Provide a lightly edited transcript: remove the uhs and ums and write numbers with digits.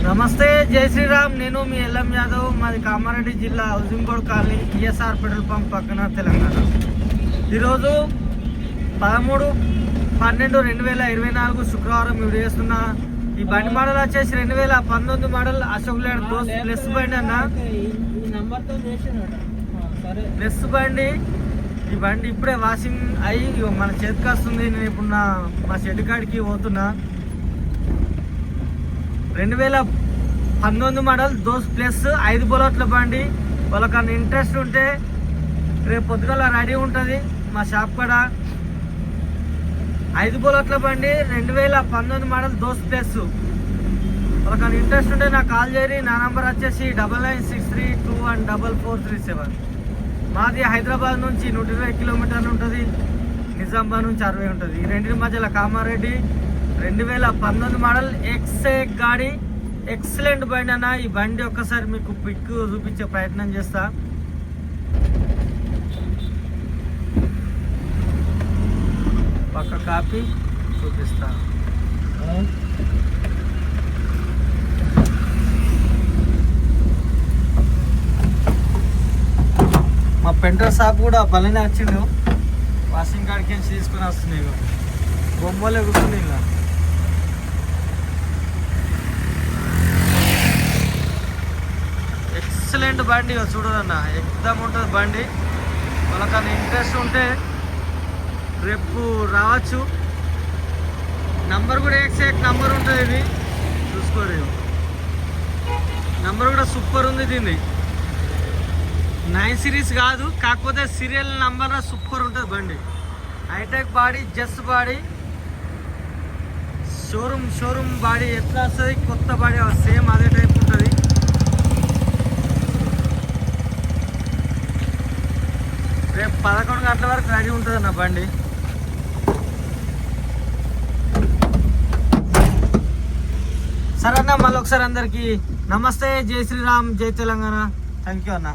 నమస్తే, జై శ్రీరామ్. నేను మీ ఎల్ఎం యాదవ్. మాది కామారెడ్డి జిల్లా housing board colony, ESR petrol pump పక్కన, తెలంగాణ. ఈరోజు 13/12/2024 శుక్రవారం వీడియో చేస్తున్నా. ఈ బండి మోడల్ వచ్చేసి 2019 మోడల్ అశోక్ లేడ్ దోస్త్ ప్లస్ బండి అన్న. ప్లస్ బండి. ఈ బండి ఇప్పుడే వాషింగ్ అయ్యి మన చేతికి వస్తుంది. నేను ఇప్పుడు మా షెడ్ కాడికి పోతున్నా. 2019 మోడల్ దోస్త్ ప్లస్ 5 బుల్లెట్ల బండి. వాళ్ళకన్నా ఇంట్రెస్ట్ ఉంటే రేపు పొద్దుగల రెడీ ఉంటుంది మా షాప్ కాడ. 5 బుల్లెట్ల బండి 2019 మోడల్ దోస్త్ ప్లస్. వాళ్ళకన్నా ఇంట్రెస్ట్ ఉంటే నాకు కాల్ చేయరి. నా నంబర్ వచ్చేసి 9963214437. మాది హైదరాబాద్ నుంచి 120 కిలోమీటర్లు ఉంటుంది, నిజామాబాద్ నుంచి 60 ఉంటుంది. ఈ రెండింటి మధ్యలో కామారెడ్డి. 2019 మోడల్ ఎక్సే గాడి, ఎక్సలెంట్ బండి అన్న. ఈ బండి ఒక్కసారి మీకు పిక్ చూపించే ప్రయత్నం చేస్తా. పక్క కాపీ చూపిస్తా. మా పెంటర్ షాప్ కూడా భలేనే వచ్చిండు. వాషింగ్ కాడికి తీసుకుని వస్తున్నాయి, బొమ్మలే కూర్చుంది. ఇంకా ఎక్సలెంట్ బండి చూడదన్న, ఎక్దమ్ ఉంటుంది బండి. వాళ్ళకన్నా ఇంట్రెస్ట్ ఉంటే రేపు రావచ్చు. నంబర్ కూడా ఎక్సాక్ట్ నంబర్ ఉంటుంది, ఇది చూసుకోరు. నంబర్ కూడా సూపర్ ఉంది. దీన్ని 9 సిరీస్ కాదు, కాకపోతే సీరియల్ నంబర్ సూపర్ ఉంటుంది బండి. Hitech body, just body, showroom body ఎట్లా వస్తుంది, కొత్త బాడీ సేమ్ అదే టైప్ ఉంటుంది. రేపు 11 గంటల వరకు రెడీ ఉంటుంది అన్న బండి. సరే అన్న, మళ్ళీ ఒకసారి అందరికీ నమస్తే, జై శ్రీరామ్, జై తెలంగాణ. థ్యాంక్ యూ అన్న.